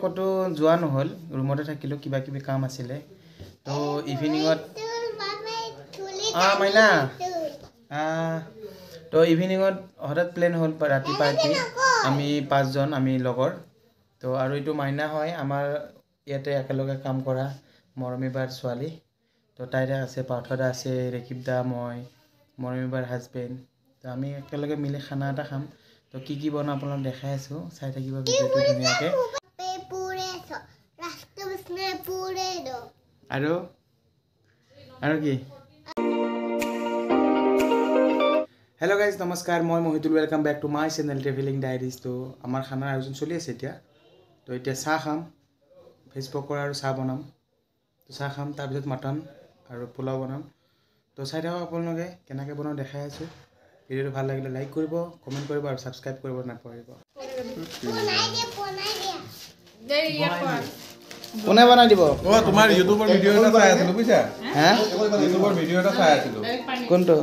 কত যোৱা নহল ৰুমতে থাকিলো কিবা কিবি কাম আছিল তো ইভিনিংত মাইনা তো ইভিনিংত হঠাৎ প্লেন হল ৰাতি পাৰ্টি আমি 5 জন আমি লগৰ তো আৰু এইটো মাইনা হয় আমাৰ ইয়াতে একেলগে কাম কৰা মৰমিবাৰ ছোৱালী তো তাইৰে আছে পাৰ্থদা আছে ৰেকিবদা মই মৰমিবাৰ হাজবেণ্ড তো আমি একেলগে মিলি খানা এটা খাম তো কি কি বনাও আপোনাক দেখাই আছো চাই থাকিব ভিডিওটো ধুনীয়াকৈ আৰু কি हेलो गाइज नमस्कार मैं Mohitul welcome back to my channel travelling diaries तो आमार खानार आयोजन चलि आछे एतिया तो एतिया चाह खाम भेज पकड़ा और चाह बनाम तो चाह खाम तार पिছত मटन और पोलाव बनाम तो चाइ थाকক आपलोके केनेके बनाओ देखाइ आछो भिडिओটো ভাল লাগিলে লাইक কৰিব কমেন্ট কৰিব আৰু সাবস্ক্ৰাইব কৰিব নাপাহৰিব কোনে বনাই দিব ও তোমাৰ ইউটিউবৰ ভিডিও এটা চাই আছিলো বুইছা হ্যাঁ ইউটিউবৰ ভিডিও এটা চাই আছিলো কোনটো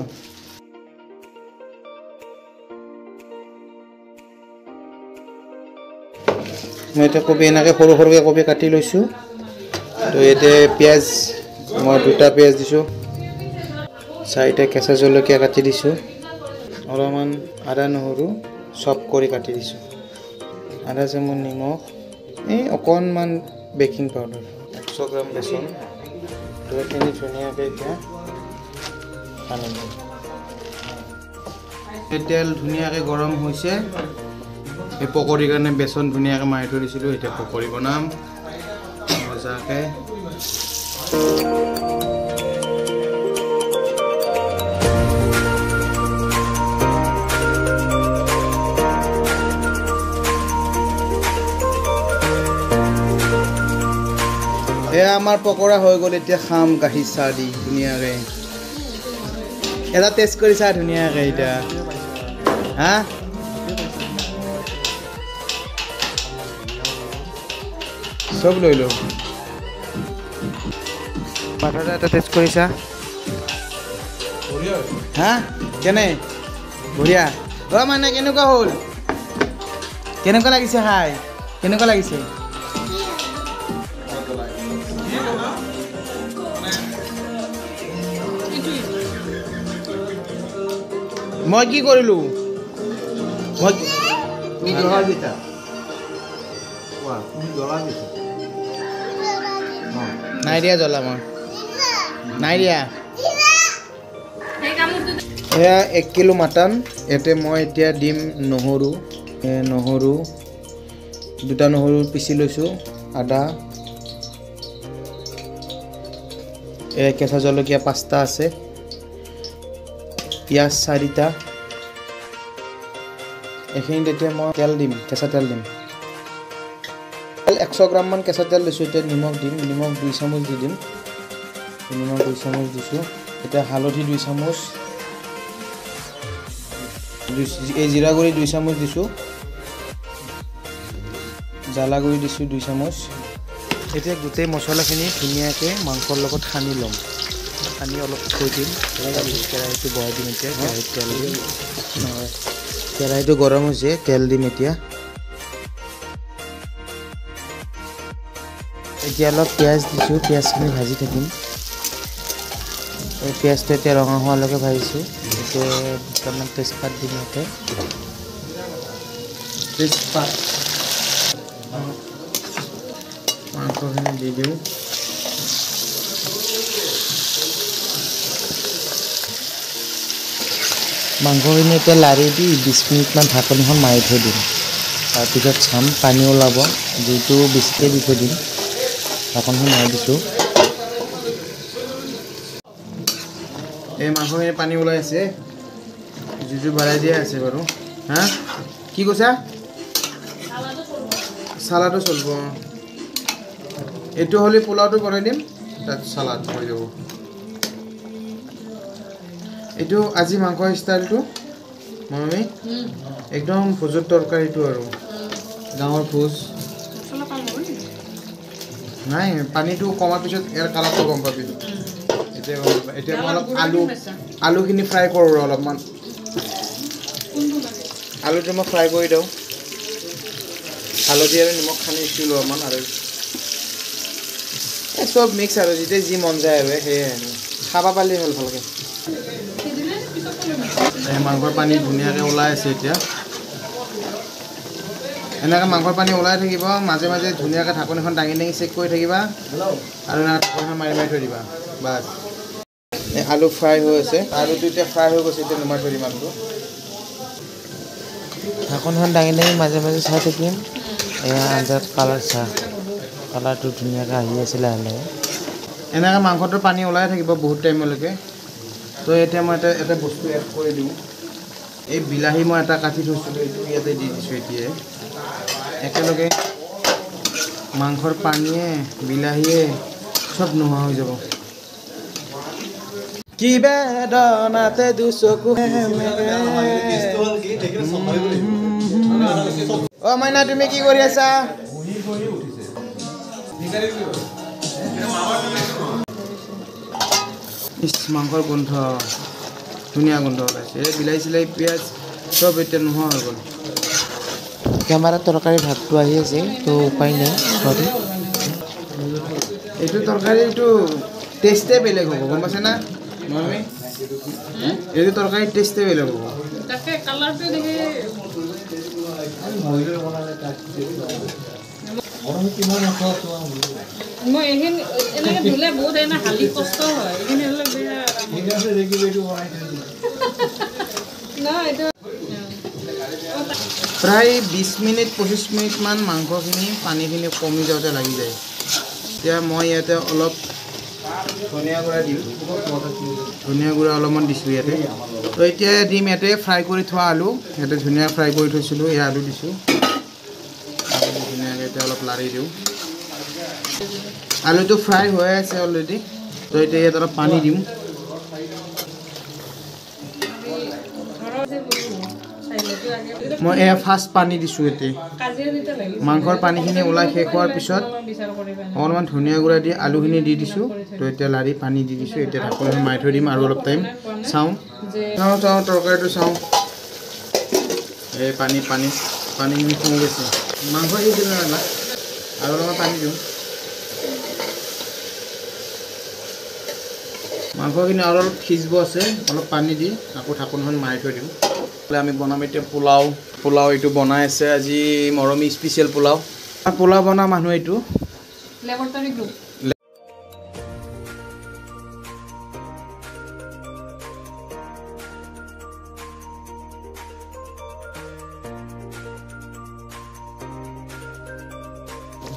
मैं तो कबि एने सर सरके कबि काटि लैसो तो ये पियाज मैं 2टा पियाज दिसो 4टा केঁচা जलकिया काटि दिसो अलमान आदा নহৰু सब करि काटि दिसो आधा चामच निमख अकणमान बेकिंग पाउडार 100 ग्राम बेसन तो एखिनि धुनियाके तेल धुनियाके गरम হৈছে এই পকৰি কাৰণে বেসন ধুনিয়াকৈ মাৰি থৈ দিছিলো এটা পকৰি বনাম মজাকে আমাৰ পকৰা হৈ গ'ল এতিয়া খাম গাখীৰ চাহ দি ধুনিয়াকৈ এটা টেষ্ট কৰি চাহ ধুনিয়াকৈ এটা হা सब লৈ লো পাঠাটা এটা টেষ্ট কৰিছা বঢ়িয়া হা কেনে বঢ়িয়া ও মানে কেনেকুৱা হ'ল কেনেকুৱা লাগিছে হাই কেনেকুৱা লাগিছে মই কি কৰিলো মই তুমি জলা দিছা ওয়া তুমি জলা দিছা নাই দিয়া জ্বলা মই নাই দিয়া এয়া 1 কিলো মটন এতে মই এতিয়া দিম নহৰু নহৰু 2টা নহৰু পিছি লৈছো আদা কেঁচা জলকিয়া 5টা আছে পিয়াজ 4টা এখিনিত এতিয়া মই তেল দিম কেঁচা তেল দিম 100 গ্রাম মান কেঁচা তেল দিছো এটা নিমখ দিম নিমখ 2 চামুচ দি দিম নিমখ 2 চামুচ দিছো এটা হালধি 2 চামুচ এই জিৰা গুড়ি 2 চামুচ দিছো জালা গুড়ি দিছো 2 চামুচ এতিয়া গোটেই মছলাখিনি ধুনিয়াকৈ মাংসৰ লগত সানি লম সানি অলপ থৈ দিম কেৰাহীটো বহাই দিম এতিয়া কেৰাহীত তেল দিম কেৰাহীটো গৰম হৈছে তেল দিম এতিয়া এতিয়া অলপ পিয়াজ দিছো পিয়াজখিনি ভাজি থাকিম এই পিয়াজটো এতিয়া ৰঙা হোৱালৈকে ভাজিছো এতিয়া দুটামান তেজপাত দিম ইয়াতে তেজপাত মাংসখিনি দি দিওঁ মাংসখিনি এতিয়া লাৰি দি 20 মিনিটমান ঢাকনিখন মাৰি থৈ দিম তাৰপিছত চাম পানী ওলাব যিটো বেছিকৈ দি থৈ দিম ঢাকনখন মাৰি দিছোঁ এই মাংসখিনি পানী ওলাই আছে জুজু বাঢ়াই দিয়া আছে বাৰু হা কি কৈছা সালাডো চলব এইটো হলে পোলাওটো বনাই দিম তাত সালাড হৈ যাব এইটো আজি মাংস ষ্টাইলটো মমি একদম ভোজৰ তৰকাৰীটো আৰু গাঁৱৰ ভোজ নাই পানীটো কমাৰ পিছত ইয়াৰ কালাৰটো গম পাবি এতিয়া মই অলপ আলুখিনি ফ্ৰাই কৰোঁ অলপমান আলুটো মই ফ্ৰাই কৰি দিওঁ হালধি আৰু নিমখ সানি দিছিলোঁ অলপমান আৰু চব মিক্স আৰু যেতিয়া যি মন যায় আৰু সেয়াই খাব পাৰিলে হ'ল ভালকৈ। মাংসৰ পানী ধুনীয়াকৈ ওলাই আছে এতিয়া। এনেকৈ মাংসৰ পানী ওলাই থাকিব, মাজে মাজে ধুনীয়াকৈ ঢাকনিখন দাঙি দাঙি চেক কৰি থাকিবা আৰু ঢাকনিখন মাৰি মাৰি থৈ দিবা। বাছ আলু ফ্ৰাই হৈ আছে, আলুটো এতিয়া ফ্ৰাই হৈ গৈছে, এতিয়া নমাই থৈ দিম আলুটো। ঢাকনিখন দাঙি দাঙি মাজে মাজে চাই থাকিম। এয়া আঞ্জাত কালাৰ চাহ, কালাৰটো ধুনীয়াকৈ আহি আছে লাহে লাহে। এনেকৈ মাংসটোৰ পানী ওলাই থাকিব বহুত টাইমলৈকে। তো এতিয়া মই এটা বস্তু এড কৰি দিওঁ। এই বিলাহী মই এটা কাটি থৈছিলোঁ, এইটো ইয়াতে দি দিছোঁ। এতিয়াই একেলগে মাংসৰ পানীয়ে বিলাহীয়ে চব নোহোৱা হৈ যাব। কি বেদনাতে দুচকু অ' মাইনা তুমি কি কৰি আছা? মাংসৰ গোন্ধ ধুনীয়া গোন্ধ ওলাইছে। এই বিলাহী চিলাহী পিঁয়াজ চব এতিয়া নোহোৱা হৈ গ'ল। কেমেৰাত তৰকাৰী ভাতটো আহি আছে, তো উপায় নাই। এইটো তৰকাৰী এইটো টেষ্টে বেলেগ হ'ব, গম পাইছে না মমি? এইটো তৰকাৰী টেষ্টে বেলেগ হ'ব। প্ৰায় 20 মিনিট 25 মিনিটমান মাংসখিনি পানীখিনি কমি যাওঁতে লাগি যায়। এতিয়া মই ইয়াতে অলপ ধনিয়া গুড়া দিম, ধনিয়া গুড়া অলপমান দিছোঁ ইয়াতে। তো এতিয়া দিম ইয়াতে ফ্ৰাই কৰি থোৱা আলু, ইয়াতে ধুনীয়া ফ্ৰাই কৰি থৈছিলোঁ, এই আলু দিছোঁ। আলু ধুনীয়াকৈ এতিয়া অলপ লাৰি দিওঁ। আলুটো ফ্ৰাই হৈ আছে অলৰেডি। তো এতিয়া ইয়াত অলপ পানী দিম। মই এয়া ফাৰ্ষ্ট পানী দিছোঁ এতিয়া। মাংসৰ পানীখিনি ওলাই শেষ হোৱাৰ পিছত অকণমান ধনিয়া গুড়া দি আলুখিনি দি দিছোঁ। তো এতিয়া লাৰি পানী দি দিছোঁ। এতিয়া ঢাকনিখন মাৰি থৈ দিম আৰু অলপ টাইম চাওঁ তৰকাৰীটো চাওঁ। এই পানীখিনি কমি গৈছে। মাংস দি দিলোঁ নালা আৰু অলপমান পানী দিওঁ। মাংসখিনি আৰু অলপ সিজিব আছে, অলপ পানী দি আকৌ ঢাকনিখন মাৰি থৈ দিওঁ। আমি বনাম এতিয়া পোলাও এইটো বনাই আছে আজি মৰমী স্পেচিয়েল পোলাও বনোৱা মানুহ এইটো।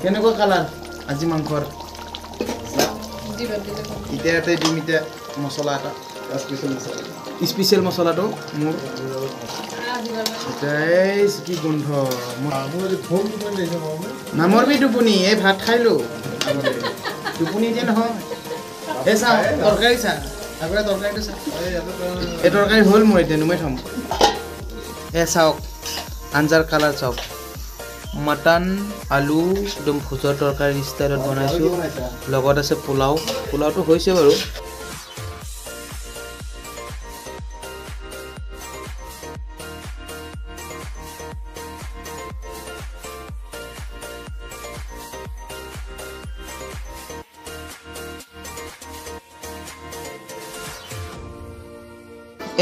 কেনেকুৱা কালাৰ আজি মাংসৰ? এতিয়া ইয়াতে দিম এতিয়া মছলা এটা, স্পেচিয়েল মছলাটো মোৰ। কি গোন্ধ নামৰবি টোপনি, এই ভাত খাইলোঁ টোপনি এতিয়া নহয়। এই চাওঁ তৰকাৰী চা, আগতে তৰকাৰীটো চা। এই তৰকাৰী হ'ল মোৰ, এতিয়া নুমাই থ'ম। এই চাওক আঞ্জাৰ কালাৰ চাওক, মটন আলু একদম ভোজৰ তৰকাৰী ষ্টাইলত বনাইছোঁ। লগত আছে পোলাওটো হৈছে বাৰু।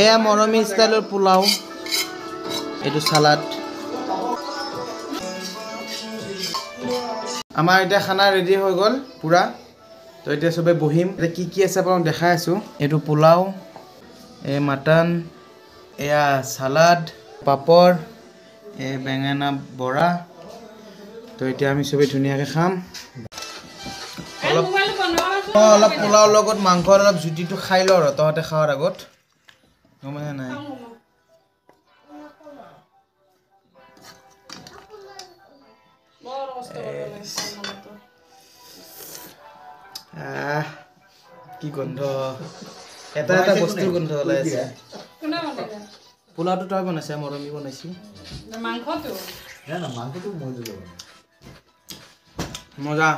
এয়া মৰমী ষ্টাইলৰ পোলাও, এইটো চালাড। আমাৰ এতিয়া খানা ৰেডি হৈ গ'ল পূৰা। তো এতিয়া চবে বহিম। এতিয়া কি আছে আপোনাক দেখাই আছোঁ। এইটো পোলাও, এই মাটন, এয়া চালাড, পাপৰ, এই বেঙেনা বৰা। তো এতিয়া আমি চবেই ধুনীয়াকৈ খাম। অলপ পোলাওৰ লগত মাংসৰ অলপ জুতিটো খাই লওঁ আৰু তহঁতে খাৱাৰ আগত, গম পাইছা নাই? কি গোন্ধ, এটা বস্তুৰ গোন্ধ ওলাই আছে। পোলাওটো তই বনাইছে, মৰমী বনাইছি। মজা।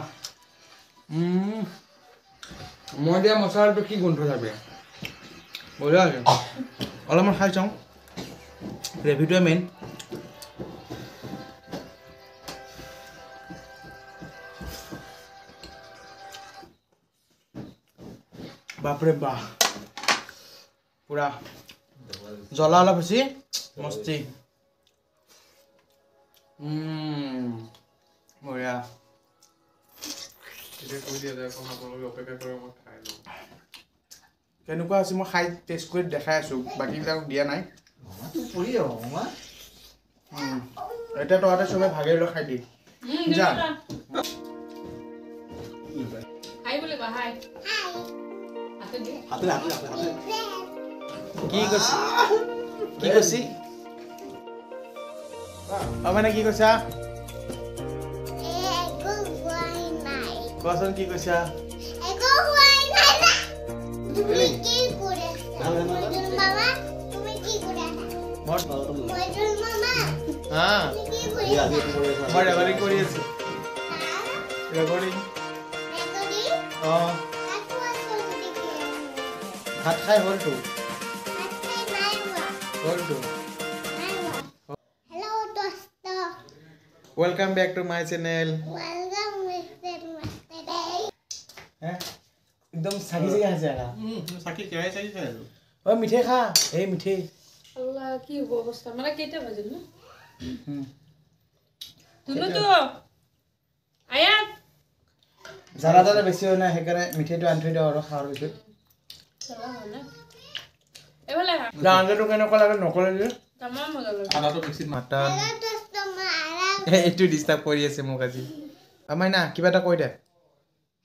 মই দিয়া মছলাটো কি গোন্ধ যাবে, বঢ়িয়া আছে। অলপমান খাই চাওঁ, গ্ৰেভিটোৱে মেইন। বাপৰে বাহ পুৰা জ্বলা অলপ হৈছে মস্তি বঢ়িয়া কেনেকুৱা আছে মই খাই টেষ্ট কৰি দেখাই আছোঁ বাকীবিলাকক দিয়া নাই এতিয়া তহঁতে চবে ভাগে লৈ খাই দি যা কি কৈছি কি কৈছি মানে কি কৈছা কোৱাচোন কি কৈছা মই ৰেকৰ্ডিং কৰি আছো ৰেকৰ্ডিং ভাত খাই হ'লতো Welcome back to my channel. एकदम साकी से कैसे आया? साकी क्या है साकी क्या है? ओ मीठे खा, ए मीठे. अल्लाह की वो अवस्था मला केटे बजे ना? तुनो तो आया जरा जरा बेसी हो ना है करे मीठे तो आंटी दो और खाओ बिल्कुल. चला ना. ए वाला है. लांगे तो कहने को लगा नौकर ले. तमाम मजा लगा. आधा तो मिक्सी मटन. এইটো ডিস্টার্ব কৰি আছে মোক আজি আমাই না কিবা এটা কৈ দে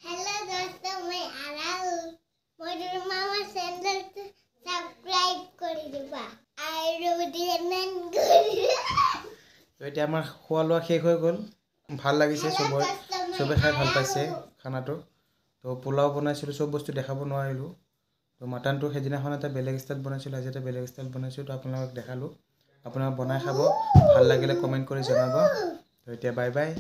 हेलो दोस्तों मैं आराउ मोर मामा चैनल सब्सक्राइब কৰি দিবা আৰু দিলেন কৰি তো এতিয়া আমাৰ খোৱা লোৱা শেষ হৈ গ'ল ভাল লাগিছে সবে খাই ভাল পাইছে খানাটো তো পোলাও বনাইছিলোঁ সব বস্তু দেখাব নোৱাৰিলোঁ তো মাটনটো সেইদিনাখন এটা বেলেগ ষ্টাইল বনাইছিলোঁ আজি এটা বেলেগ ষ্টাইল বনাইছোঁ তো আপোনালোকক দেখালোঁ আপোনালোক বনাই খাব ভাল লাগিলে কমেণ্ট কৰি জনাব তো এতিয়া বাই বাই